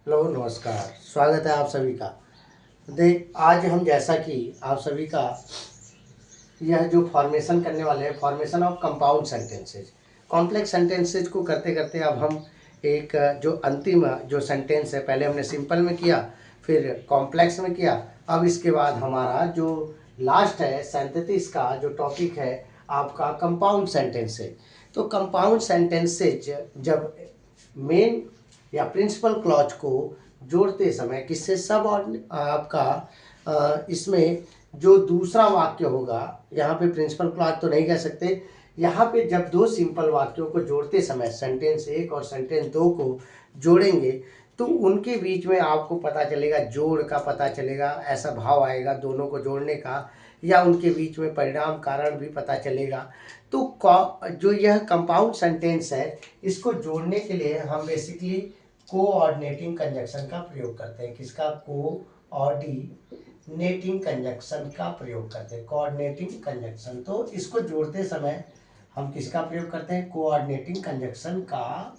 Hello नमस्कार। स्वागत है आप सभी का। आज हम जैसा कि आप सभी का यह जो फॉर्मेशन करने वाले हैं, formation of compound sentences, complex sentences को करते करते अब हम एक जो अंतिम जो सेंटेंस है, पहले हमने सिंपल में किया, फिर कॉम्प्लेक्स में किया, अब इसके बाद हमारा जो लास्ट है सिंथेसिस का जो टॉपिक है आपका कंपाउंड सेंटेंसेज। तो कंपाउंड सेंटेंसेज जब मेन या प्रिंसिपल क्लॉज को जोड़ते समय किससे सब आपका इसमें जो दूसरा वाक्य होगा, यहाँ पे प्रिंसिपल क्लॉज तो नहीं कह सकते, यहाँ पे जब दो सिंपल वाक्यों को जोड़ते समय सेंटेंस एक और सेंटेंस दो को जोड़ेंगे तो उनके बीच में आपको पता चलेगा, जोड़ का पता चलेगा, ऐसा भाव आएगा दोनों को जोड़ने का, या उनके बीच में परिणाम कारण भी पता चलेगा। तो जो यह कंपाउंड सेंटेंस है इसको जोड़ने के लिए हम बेसिकली कोऑर्डिनेटिंग कंजक्शन का प्रयोग करते हैं। किसका? कोऑर्डिनेटिंग कंजक्शन का प्रयोग करते हैं, कोऑर्डिनेटिंग कंजक्शन। तो इसको जोड़ते समय हम किसका प्रयोग करते हैं? कोऑर्डिनेटिंग कंजक्शन का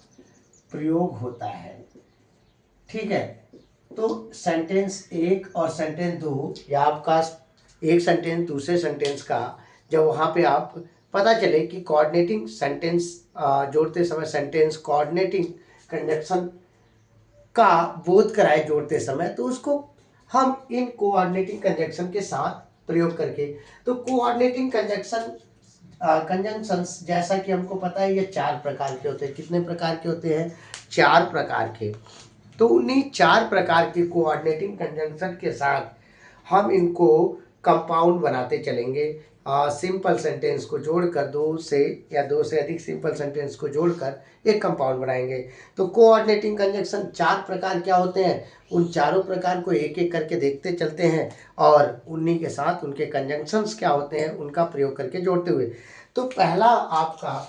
प्रयोग होता है। ठीक है। तो सेंटेंस एक और सेंटेंस दो, या आपका एक सेंटेंस दूसरे सेंटेंस का जब वहाँ पे आप पता चले कि कोऑर्डिनेटिंग सेंटेंस जोड़ते समय सेंटेंस कोऑर्डिनेटिंग कंजक्शन का बोध कराए जोड़ते समय, तो उसको हम इन कोऑर्डिनेटिंग कंजक्शन के साथ प्रयोग करके, तो कोऑर्डिनेटिंग कंजंक्शंस जैसा कि हमको पता है ये चार प्रकार के होते हैं। कितने प्रकार के होते हैं? चार प्रकार के। तो उन्हीं चार प्रकार के कोऑर्डिनेटिंग कंजंक्शन के साथ हम इनको कंपाउंड बनाते चलेंगे। सिंपल सेंटेंस को जोड़कर दो से या दो से अधिक सिंपल सेंटेंस को जोड़कर एक कंपाउंड बनाएंगे। तो कोऑर्डिनेटिंग कंजंक्शन चार प्रकार क्या होते हैं, उन चारों प्रकार को एक एक करके देखते चलते हैं और उन्हीं के साथ उनके कंजंक्शंस क्या होते हैं उनका प्रयोग करके जोड़ते हुए। तो पहला आपका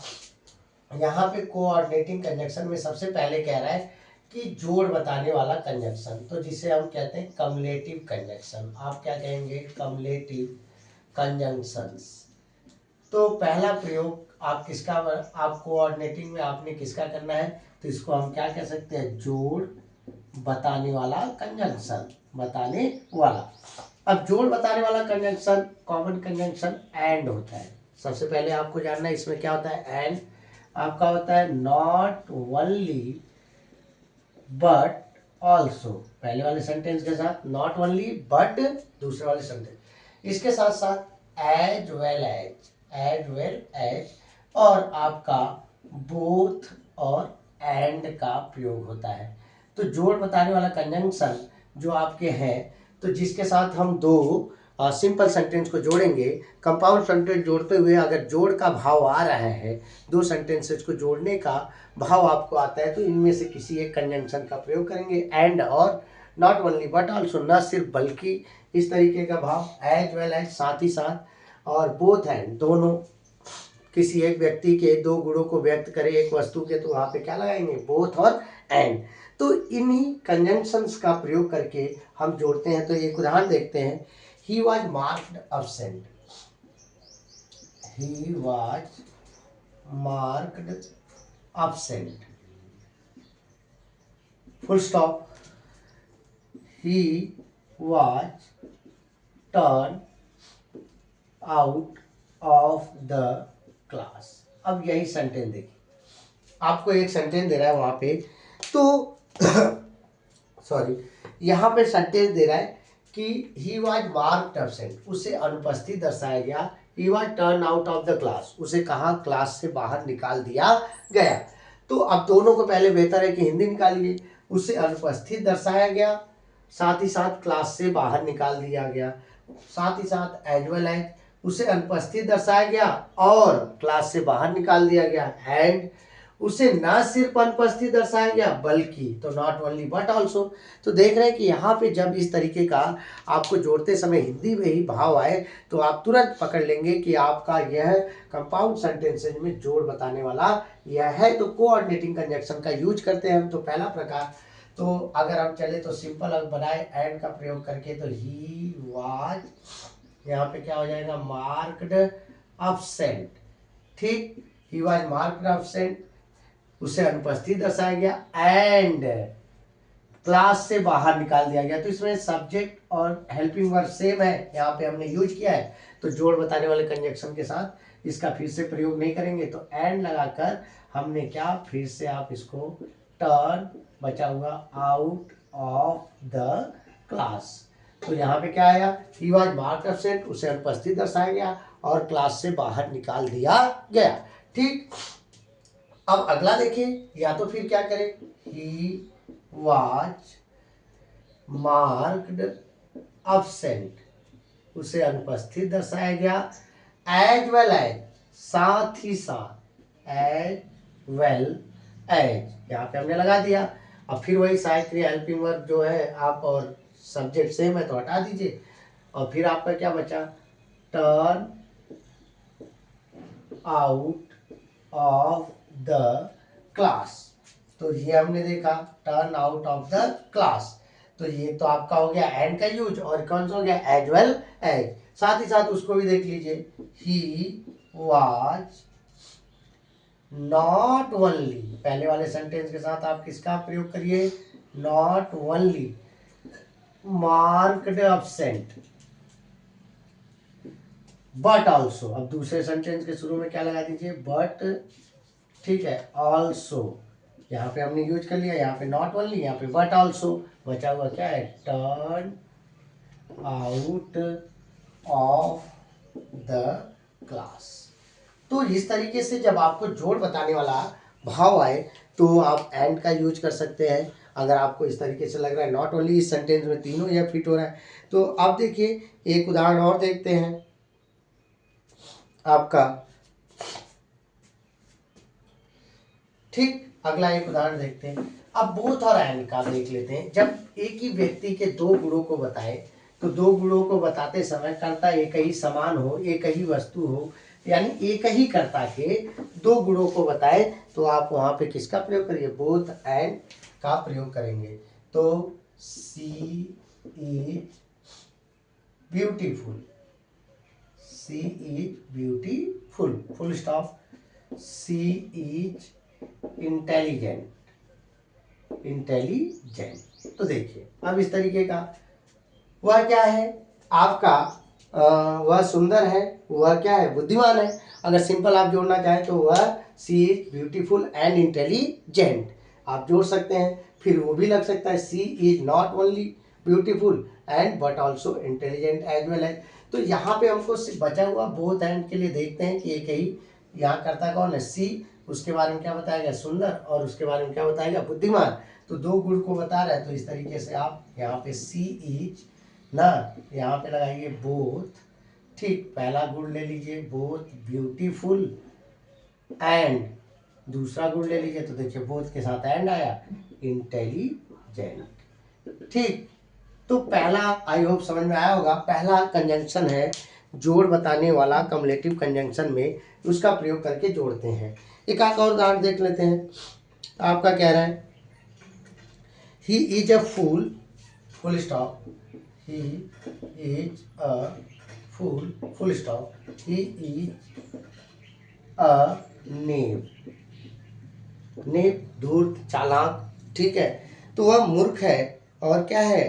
यहाँ पे कोऑर्डिनेटिंग कंजंक्शन में सबसे पहले कह रहा है कि जोड़ बताने वाला कंजंक्शन, तो जिसे हम कहते हैं कम्युलेटिव कंजंक्शन। आप क्या कहेंगे? Cumulative conjunctions. तो पहला प्रयोग आप किसका, आप कोऑर्डिनेटिंग में आपने किसका करना है, तो इसको हम क्या कह सकते हैं? जोड़ बताने वाला कंजंक्शन, बताने वाला। अब जोड़ बताने वाला कंजंक्शन कॉमन कंजंक्शन एंड होता है। सबसे पहले आपको जानना है इसमें क्या होता है। एंड आपका होता है नॉट ओनली बट ऑल्सो, पहले वाले सेंटेंस के साथ नॉट ओनली बट, दूसरे वाले सेंटेंस इसके साथ साथ एज वेल एज और आपका बोथ और एंड का प्रयोग होता है। तो जोड़ बताने वाला कंजंक्शन जो आपके हैं, तो जिसके साथ हम दो सिंपल सेंटेंस को जोड़ेंगे, कंपाउंड सेंटेंस जोड़ते हुए अगर जोड़ का भाव आ रहा है, दो सेंटेंसेस को जोड़ने का भाव आपको आता है, तो इनमें से किसी एक कंजंक्शन का प्रयोग करेंगे। एंड और नॉट ओनली बट ऑल्सो, न सिर्फ बल्कि इस तरीके का भाव, एज वेल एज साथ ही साथ, और बोथ एंड दोनों, किसी एक व्यक्ति के दो गुणों को व्यक्त करे एक वस्तु के, तो वहाँ पे क्या लगाएंगे? बोथ और एंड। तो इन्हीं कंजंक्शंस का प्रयोग करके हम जोड़ते हैं। तो एक उदाहरण देखते हैं। He was marked absent, he was marked absent, full stop, he was turned out of the class। अब यही सेंटेंस देखिए, आपको एक सेंटेंस दे रहा है वहां पे, तो सॉरी, यहाँ पे सेंटेंस दे रहा है कि ही वॉज मार्क्ड एब्सेंट, उसे अनुपस्थित दर्शाया गया। He was turn out of the class, उसे कहाँ? क्लास से बाहर निकाल दिया गया। तो अब दोनों को पहले बेहतर है कि हिंदी निकालिए। उसे अनुपस्थित दर्शाया गया, साथ ही साथ क्लास से बाहर निकाल दिया गया, साथ ही साथ एज वेल एज, उसे अनुपस्थित दर्शाया गया और क्लास से बाहर निकाल दिया गया। एंड उसे न सिर्फ अनुपस्थित दर्शाया गया बल्कि, तो नॉट ओनली बट ऑल्सो। तो देख रहे हैं कि यहाँ पे जब इस तरीके का आपको जोड़ते समय हिंदी में ही भाव आए, तो आप तुरंत पकड़ लेंगे कि आपका यह कंपाउंड सेंटेंसेज में जोड़ बताने वाला यह है। तो कोऑर्डिनेटिंग कंजंक्शन का यूज करते हैं हम। तो पहला प्रकार, तो अगर हम चले तो सिंपल अगर बनाए एंड का प्रयोग करके, तो ही वाज, यहाँ पे क्या हो जाएगा? Marked absent। ठीक, ही वाज मार्क्ड absent, उसे अनुपस्थित दर्शाया गया। एंड क्लास से बाहर निकाल दिया गया। तो इसमें सब्जेक्ट और हेल्पिंग वर्ब सेम है, यहाँ पे हमने यूज किया है, तो जोड़ बताने वाले कंजक्शन के साथ इसका फिर से प्रयोग नहीं करेंगे। तो एंड लगाकर हमने क्या, फिर से आप इसको टर्न बचा हुआ आउट ऑफ द क्लास। तो यहाँ पे क्या आया, ही वॉज मार्क्ड एब्सेंट, उसे अनुपस्थित दर्शाया गया और क्लास से बाहर निकाल दिया गया। ठीक, अब अगला देखिए, या तो फिर क्या करें, ही वॉज मार्क्ड एब्सेंट, उसे अनुपस्थित दर्शाया गया, एज वेल एज, साथ ही साथ, एज वेल एज, यहाँ पे हमने लगा दिया। अब फिर वही सहायक क्रिया हेल्पिंग वर्ब जो है आप और सब्जेक्ट सेम है तो हटा दीजिए, और फिर आपका क्या बचा, turn out of the class. तो ये हमने देखा turn out of the class, तो ये तो आपका हो गया एंड का यूज, और कौन सा हो गया, एज वेल एज। साथ ही साथ उसको भी देख लीजिए, ही वाज नॉट ओनली, पहले वाले सेंटेंस के साथ आप किसका प्रयोग करिए, not only marked absent but also, अब दूसरे सेंटेंस के शुरू में क्या लगा दीजिए, बट, ठीक है, ऑल्सो, यहाँ पे हमने यूज कर लिया, यहाँ पे नॉट ओनली, यहाँ पे बट ऑल्सो, बचा हुआ क्या है, turn out of the class. तो इस तरीके से जब आपको जोड़ बताने वाला भाव आए तो आप एंड का यूज कर सकते हैं। अगर आपको इस तरीके से लग रहा है नॉट ओनली इस सेंटेंस में तीनों यह फिट हो रहा है, तो अब देखिए एक उदाहरण और देखते हैं आपका। ठीक, अगला एक उदाहरण देखते हैं। अब बोथ और एंड का देख लेते हैं। जब एक ही व्यक्ति के दो गुणों को बताए, तो दो गुणों को बताते समय कर्ता एक ही समान हो, एक ही वस्तु हो, यानी एक ही कर्ता के दो गुणों को बताए, तो आप वहां पे किसका प्रयोग करिए, बोथ एंड का प्रयोग करेंगे। तो she is beautiful, she is beautiful, full stop, she is intelligent, intelligent. तो देखिए अब इस तरीके का, वह क्या है आपका, वह सुंदर है, वह क्या है, बुद्धिमान है। अगर सिंपल आप जोड़ना चाहें तो वह सी इज ब्यूटीफुल एंड इंटेलिजेंट आप जोड़ सकते हैं। फिर वो भी लग सकता है she is not only beautiful and but also intelligent as well as. तो यहाँ पे हमको बचा हुआ बोथ एंड के लिए देखते हैं कि एक ही यहाँ करता कौन है, सी, उसके बारे में क्या बताएगा, सुंदर, और उसके बारे में क्या बताएगा, बुद्धिमान। तो दो गुण को बता रहा है, तो इस तरीके से आप यहाँ पे सी इज ना, यहाँ पे लगाइए बोथ। ठीक, पहला गुण ले लीजिए बोथ ब्यूटीफुल एंड, दूसरा गुण ले लीजिए, तो देखिए बोथ के साथ एंड आया, इंटेलिजेंट। ठीक, तो पहला आई होप समझ में आया होगा, पहला कंजंक्शन है जोड़ बताने वाला कम्युलेटिव कंजंक्शन में, उसका प्रयोग करके जोड़ते हैं। एक आध और उदाहरण देख लेते हैं। आपका कह रहा है he is a fool, full stop, he is a fool, full stop, he is a naive, naive धूर्त, चालाक, ठीक है, तो वह मूर्ख है और क्या है,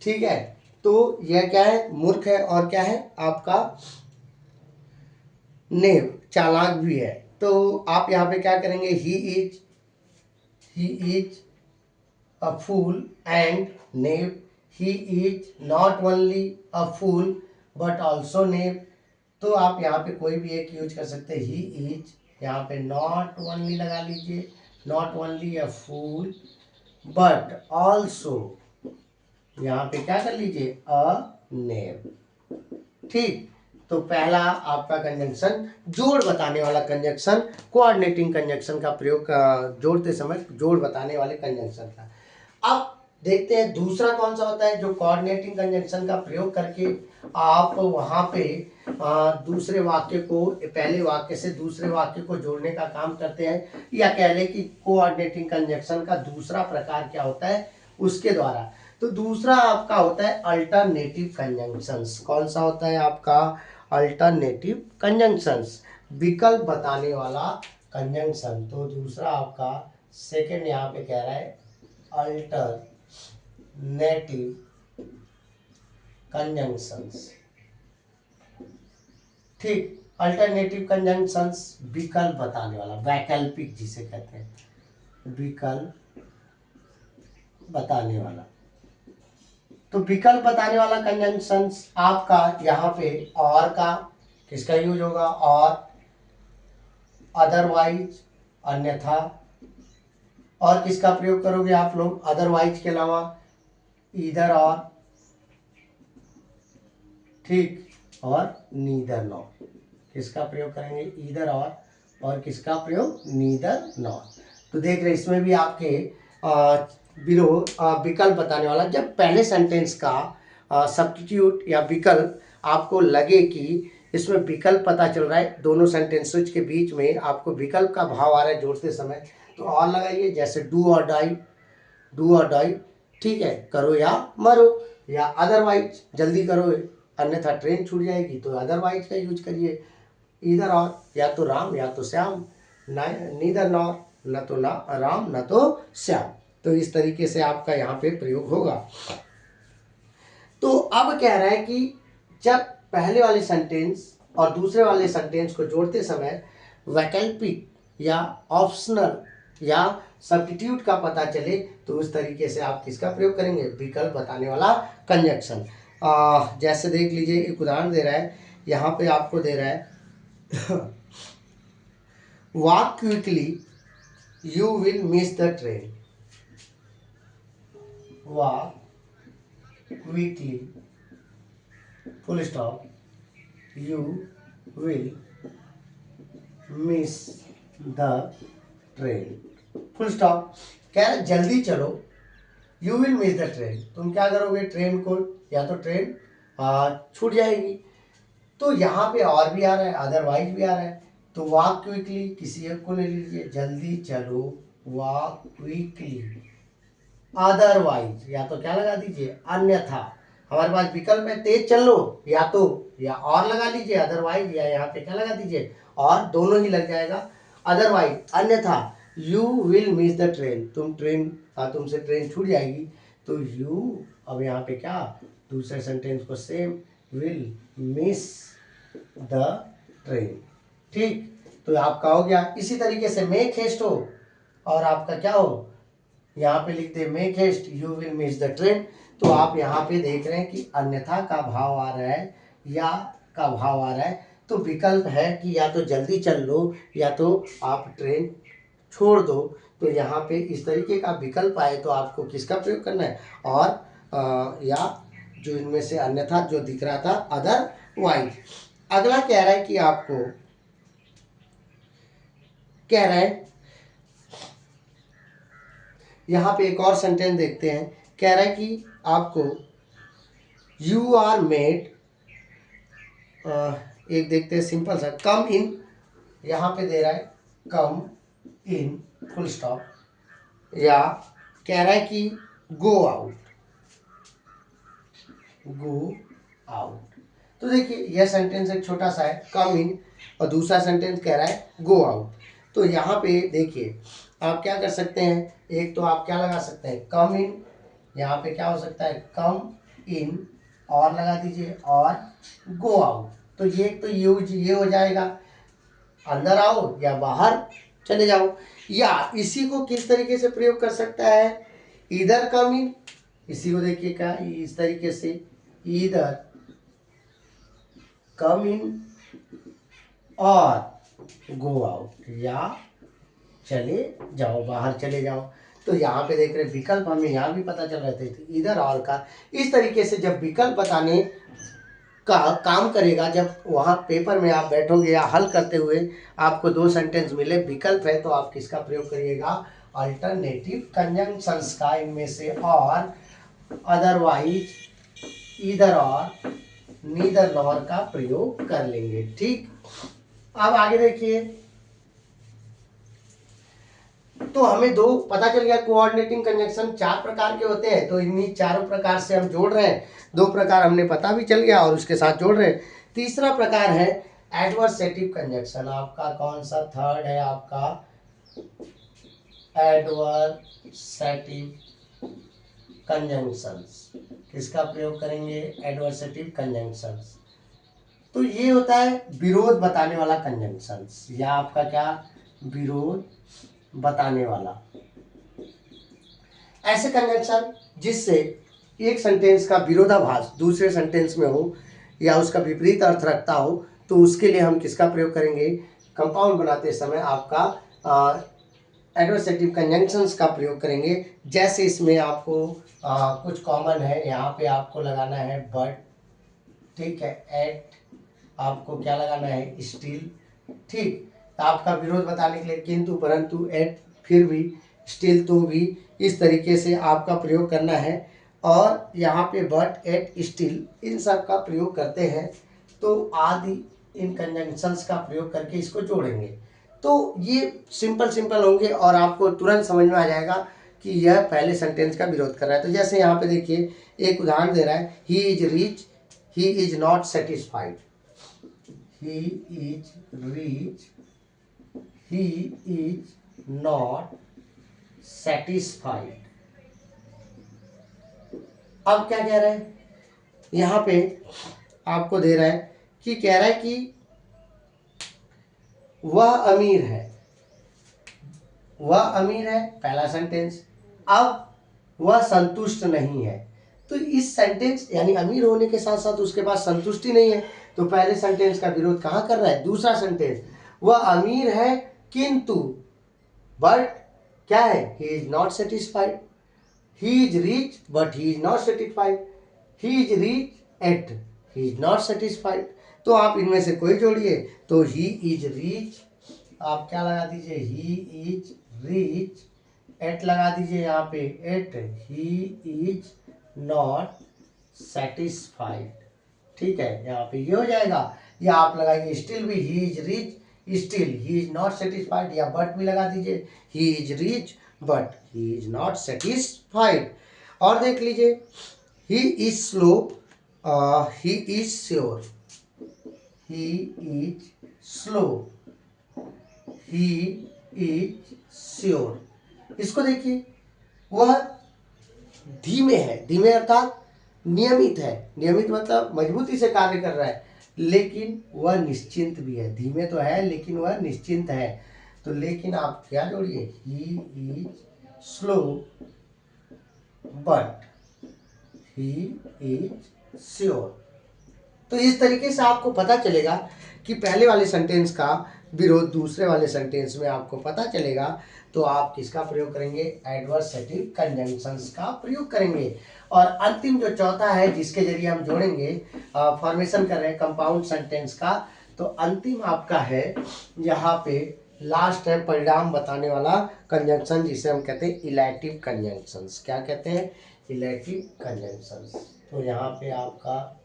ठीक है, तो यह क्या है, मूर्ख है और क्या है आपका, नेव, चालाक भी है। तो आप यहाँ पे क्या करेंगे, he is a fool and naive, he is not only a fool but also naive. तो आप यहाँ पे कोई भी एक यूज कर सकते हैं, ही इज, यहाँ पे नॉट ओनली लगा लीजिए, not only a fool but also, यहाँ पे क्या कर लीजिए, अ नेव। ठीक, तो पहला आपका कंजंक्शन जोड़ बताने वाला कंजंक्शन, कोऑर्डिनेटिंग कंजंक्शन का प्रयोग जोड़ते समय जोड़ बताने वाले कंजंक्शन का। अब देखते हैं दूसरा कौन सा होता है जो कोऑर्डिनेटिंग कंजंक्शन का प्रयोग करके आप वहां पे दूसरे वाक्य को पहले वाक्य से दूसरे वाक्य को जोड़ने का काम करते हैं, या कह लें कि कोऑर्डिनेटिंग कंजंक्शन का दूसरा प्रकार क्या होता है उसके द्वारा। तो दूसरा आपका होता है अल्टरनेटिव कंजंक्शंस। कौन सा होता है आपका, अल्टरनेटिव कंजंक्शंस, विकल्प बताने वाला कंजंक्शन। तो दूसरा आपका सेकंड यहाँ पे कह रहा है अल्टरनेटिव कंजंक्शंस। ठीक, अल्टरनेटिव कंजंक्शंस विकल्प बताने वाला, वैकल्पिक जिसे कहते हैं, विकल्प बताने वाला। तो विकल्प बताने वाला कंजंक्शंस आपका यहाँ पे और का किसका यूज होगा, और, अदरवाइज अन्यथा, और किसका प्रयोग करोगे आप लोग अदरवाइज के अलावा, ईदर और, ठीक, और नीदर नॉर। किसका प्रयोग करेंगे, ईदर और किसका प्रयोग, नीदर नॉर। तो देख रहे इसमें भी आपके विकल्प बताने वाला, जब पहले सेंटेंस का सब्स्टिट्यूट या विकल्प आपको लगे कि इसमें विकल्प पता चल रहा है, दोनों सेंटेंसेज के बीच में आपको विकल्प का भाव आ रहा है जोड़ते समय, तो और लगाइए, जैसे डू और डाई, डू और डाई, ठीक है, करो या मरो, या अदरवाइज जल्दी करो अन्यथा ट्रेन छूट जाएगी, तो अदरवाइज का यूज करिए, इधर और, या तो राम या तो श्याम, नीदर नॉर, न तो ना राम न तो श्याम। तो इस तरीके से आपका यहाँ पे प्रयोग होगा। तो अब कह रहा है कि जब पहले वाले सेंटेंस और दूसरे वाले सेंटेंस को जोड़ते समय वैकल्पिक या ऑप्शनल या सब्स्टिट्यूट का पता चले, तो उस तरीके से आप किसका प्रयोग करेंगे, विकल्प बताने वाला कंजंक्शन। जैसे देख लीजिए, एक उदाहरण दे रहा है, यहाँ पे आपको दे रहा है walk quickly you will miss the train, walk quickly full stop you will miss the train, full stop. कह रहे जल्दी चलो, you will miss the train, तुम क्या करोगे, ट्रेन को, या तो ट्रेन छूट जाएगी। तो यहाँ पे और भी आ रहा है, अदरवाइज भी आ रहा है, तो वॉक क्विकली किसी एक को ले लीजिए, जल्दी चलो, वॉक क्विकली, अदरवाइज या तो क्या लगा दीजिए, अन्यथा। हमारे पास विकल्प है, तेज चलो या तो, या और लगा लीजिए, अदरवाइज, या यहाँ पे क्या लगा दीजिए, और, दोनों ही लग जाएगा, अदरवाइज अन्यथा, you will miss the train, तुमसे ट्रेन छूट जाएगी, तो यू, अब यहाँ पे क्या, दूसरे सेंटेंस को same, will miss the train, ठीक। तो आपका हो गया। इसी तरीके से मेक हेस्ट हो, और आपका क्या हो, यहाँ पे लिख दे make haste you will miss the train, तो आप यहाँ पे देख रहे हैं कि अन्यथा का भाव आ रहा है या का भाव आ रहा है, तो विकल्प है कि या तो जल्दी चल लो या तो आप ट्रेन छोड़ दो। तो यहाँ पे इस तरीके का विकल्प आए तो आपको किसका प्रयोग करना है, और या जो इनमें से अन्यथा जो दिख रहा था अदरवाइज। अगला कह रहा है कि आपको कह रहा है, यहाँ पे एक और सेंटेंस देखते हैं, कह रहा है कि आपको यू आर मेड, एक देखते हैं सिंपल सा, कम इन, यहाँ पे दे रहा है कम इन फुल स्टॉप, या कह रहा है कि गो आउट, गो आउट। तो देखिए यह सेंटेंस एक छोटा सा है, कम इन, और दूसरा सेंटेंस कह रहा है गो आउट। तो यहाँ पे देखिए आप क्या कर सकते हैं, एक तो आप क्या लगा सकते हैं, कम इन, यहाँ पे क्या हो सकता है, कम इन, और लगा दीजिए, और गो आउट। तो ये तो यूज ये हो जाएगा, अंदर आओ या बाहर चले जाओ। या इसी को किस तरीके से प्रयोग कर सकता है, इधर कम इन, इसी को देखिए क्या इस तरीके से, इधर कम इन और गो आउट, या चले जाओ, बाहर चले जाओ। तो यहाँ पे देख रहे विकल्प हमें यहाँ भी पता चल रहे थे, तो इधर और का। इस तरीके से जब विकल्प बताने का काम करेगा, जब वहाँ पेपर में आप बैठोगे या हल करते हुए आपको दो सेंटेंस मिले, विकल्प है, तो आप किसका प्रयोग करिएगा, अल्टरनेटिव कंजंक्शंस का, इनमें से और, अदरवाइज, इधर और, नीदर नॉर का प्रयोग कर लेंगे, ठीक। अब आगे देखिए, तो हमें दो पता चल गया, कोऑर्डिनेटिंग कंजंक्शन 4 प्रकार के होते हैं, तो इन्हीं चारों प्रकार से हम जोड़ रहे हैं, 2 प्रकार हमने पता भी चल गया और उसके साथ जोड़ रहे हैं। तीसरा प्रकार है एडवर्सेटिव कंजंक्शन, आपका कौन सा, थर्ड है आपका एडवर्सेटिव कंजंक्शंस। किसका प्रयोग करेंगे? Adversative conjunctions. तो ये होता है विरोध बताने वाला कंजंक्शंस, या आपका क्या? विरोध बताने वाला। ऐसे कंजंक्शन जिससे एक सेंटेंस का विरोधाभास दूसरे सेंटेंस में हो या उसका विपरीत अर्थ रखता हो, तो उसके लिए हम किसका प्रयोग करेंगे? कंपाउंड बनाते समय आपका एडवर्सेटिव कंजंक्शंस का प्रयोग करेंगे। जैसे इसमें आपको कुछ कॉमन है, यहाँ पे आपको लगाना है बट, ठीक है, एट, आपको क्या लगाना है? स्टिल, ठीक। आपका विरोध बताने के लिए किंतु, परंतु, एट, फिर भी, स्टिल, तो भी, इस तरीके से आपका प्रयोग करना है। और यहाँ पे बट, एट, स्टिल, इन सब का प्रयोग करते हैं, तो आदि इन कंजंक्शंस का प्रयोग करके इसको जोड़ेंगे। तो ये सिंपल होंगे और आपको तुरंत समझ में आ जाएगा कि यह पहले सेंटेंस का विरोध कर रहा है। तो जैसे यहाँ पे देखिए एक उदाहरण दे रहा है, he is rich, he is not satisfied. He is rich, he is not satisfied. अब क्या कह रहा है यहाँ पे? आपको दे रहा है कि कह रहा है कि वह अमीर है, वह अमीर है, पहला सेंटेंस। अब वह संतुष्ट नहीं है। तो इस सेंटेंस यानी अमीर होने के साथ साथ उसके पास संतुष्टि नहीं है, तो पहले सेंटेंस का विरोध कहाँ कर रहा है? दूसरा सेंटेंस, वह अमीर है किंतु, बट क्या है? He is not satisfied. He is rich but he is not satisfied. He is rich yet, he is not satisfied. तो आप इनमें से कोई जोड़िए, तो ही इज रिच, आप क्या लगा दीजिए? ही इज रिच, एट लगा दीजिए यहाँ पे, yet, he is not satisfied, ठीक है, यहाँ पे ये हो जाएगा। या आप लगाइए स्टिल भी, ही is rich, still he is not satisfied, या बट भी लगा दीजिए, ही is rich but he is not satisfied. और देख लीजिए, he is slow, he is sure, he is slow, he is sure. इसको देखिए, वह धीमे है, धीमे अर्थात नियमित है, नियमित मतलब मजबूती से कार्य कर रहा है, लेकिन वह निश्चिंत भी है। धीमे तो है लेकिन वह निश्चिंत है। तो लेकिन आप क्या जोड़िए? He is slow but he is sure. तो इस तरीके से आपको पता चलेगा कि पहले वाले सेंटेंस का विरोध दूसरे वाले सेंटेंस में आपको पता चलेगा, तो आप किसका प्रयोग करेंगे? एडवर्सेटिव कंजंक्शंस का प्रयोग करेंगे। और अंतिम जो चौथा है जिसके जरिए हम जोड़ेंगे, फॉर्मेशन कर रहे हैं कंपाउंड सेंटेंस का, तो अंतिम आपका है यहाँ पे लास्ट है परिणाम बताने वाला कंजंक्शन, जिसे हम कहते हैं इलेटिव कंजंक्शंस। क्या कहते हैं? Illative conjunctions. तो यहाँ पे आपका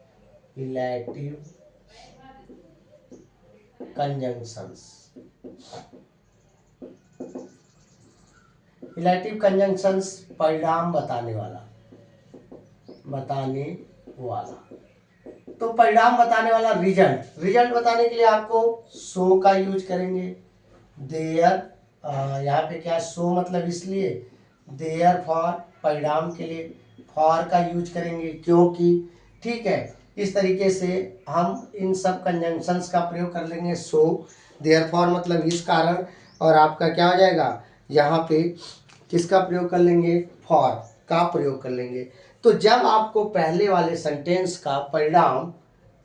इलेटिव कंजंक्शंस, इलेटिव कंजंक्शंस परिणाम बताने वाला, तो परिणाम बताने वाला रिजल्ट, रिजल्ट बताने के लिए आपको सो का यूज करेंगे। देयर, यहाँ पे क्या सो मतलब इसलिए, देयर फॉर परिणाम के लिए फॉर का यूज करेंगे क्योंकि, ठीक है। इस तरीके से हम इन सब कंजंक्शंस का प्रयोग कर लेंगे। सो, देयर फॉर मतलब इस कारण, और आपका क्या हो जाएगा? यहाँ पे किसका प्रयोग कर लेंगे? फॉर का प्रयोग कर लेंगे। तो जब आपको पहले वाले सेंटेंस का परिणाम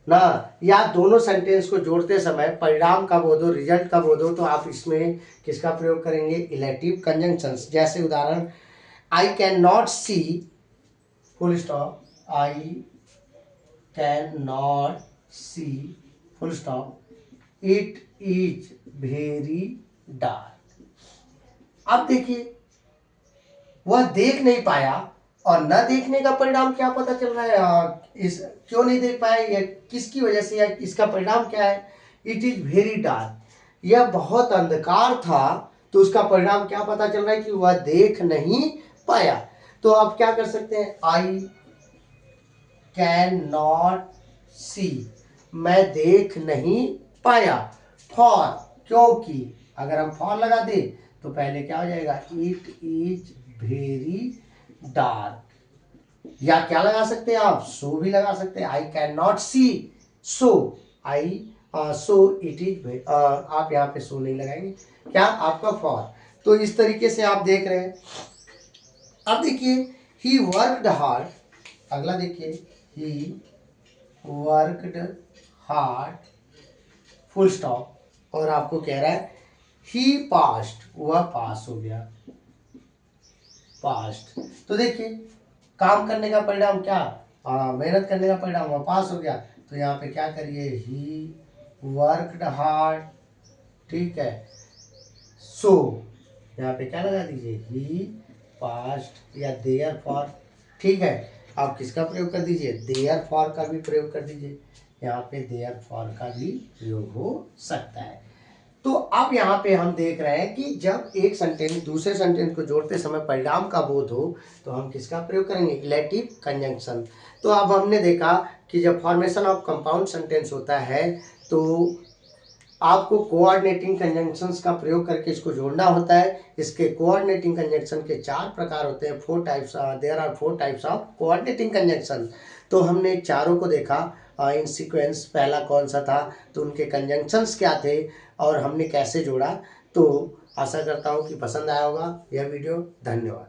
ना, या दोनों सेंटेंस को जोड़ते समय परिणाम का बोध हो, रिजल्ट का बोध हो, तो आप इसमें किसका प्रयोग करेंगे? Illative conjunctions. जैसे उदाहरण, I can not see, full stop, I can not see, full stop, it is very dark. अब देखिए, वह देख नहीं पाया, और न देखने का परिणाम क्या पता चल रहा है? इस क्यों नहीं देख पाया, या किसकी वजह से, या इसका परिणाम क्या है? इट इज वेरी डार्क, यह बहुत अंधकार था, तो उसका परिणाम क्या पता चल रहा है? कि वह देख नहीं पाया। तो आप क्या कर सकते हैं? आई कैन नॉट सी, मैं देख नहीं पाया। फॉर, क्योंकि, अगर हम फॉर लगा दें तो पहले क्या हो जाएगा? इट इज वेरी डार्क, या क्या लगा सकते हैं आप, सो भी लगा सकते हैं, I can not see so, I so it is, आप यहाँ पे सो नहीं लगाएंगे, क्या आपका फॉर। तो इस तरीके से आप देख रहे हैं। अब देखिए ही वर्कड हार्ड, अगला देखिए he worked hard full stop, और आपको कह रहा है ही पास्ड, वह पास हो गया, पास्ट। तो देखिए काम करने का परिणाम क्या, मेहनत करने का परिणाम वह पास हो गया। तो यहाँ पे क्या करिए, ही वर्कड हार्ड, ठीक है, सो यहाँ पे क्या लगा दीजिए, ही पास्ट या देयर फॉर, ठीक है। आप किसका प्रयोग कर दीजिए, देयर फॉर का भी प्रयोग कर दीजिए, यहाँ पे देयर फॉर का भी प्रयोग हो सकता है। तो अब यहाँ पे हम देख रहे हैं कि जब एक सेंटेंस दूसरे सेंटेंस को जोड़ते समय परिणाम का बोध हो तो हम किसका प्रयोग करेंगे, इलेक्टिव कंजंक्शन। तो अब हमने देखा कि जब फॉर्मेशन ऑफ कंपाउंड सेंटेंस होता है तो आपको कोऑर्डिनेटिंग कंजंक्शंस का प्रयोग करके इसको जोड़ना होता है। इसके कोऑर्डिनेटिंग कंजंक्शन के 4 प्रकार होते हैं, 4 types, there are 4 types of coordinating conjunction. तो हमने चारों को देखा इन सीक्वेंस, पहला कौन सा था, तो उनके कंजंक्शंस क्या थे और हमने कैसे जोड़ा। तो आशा करता हूँ कि पसंद आया होगा यह वीडियो। धन्यवाद।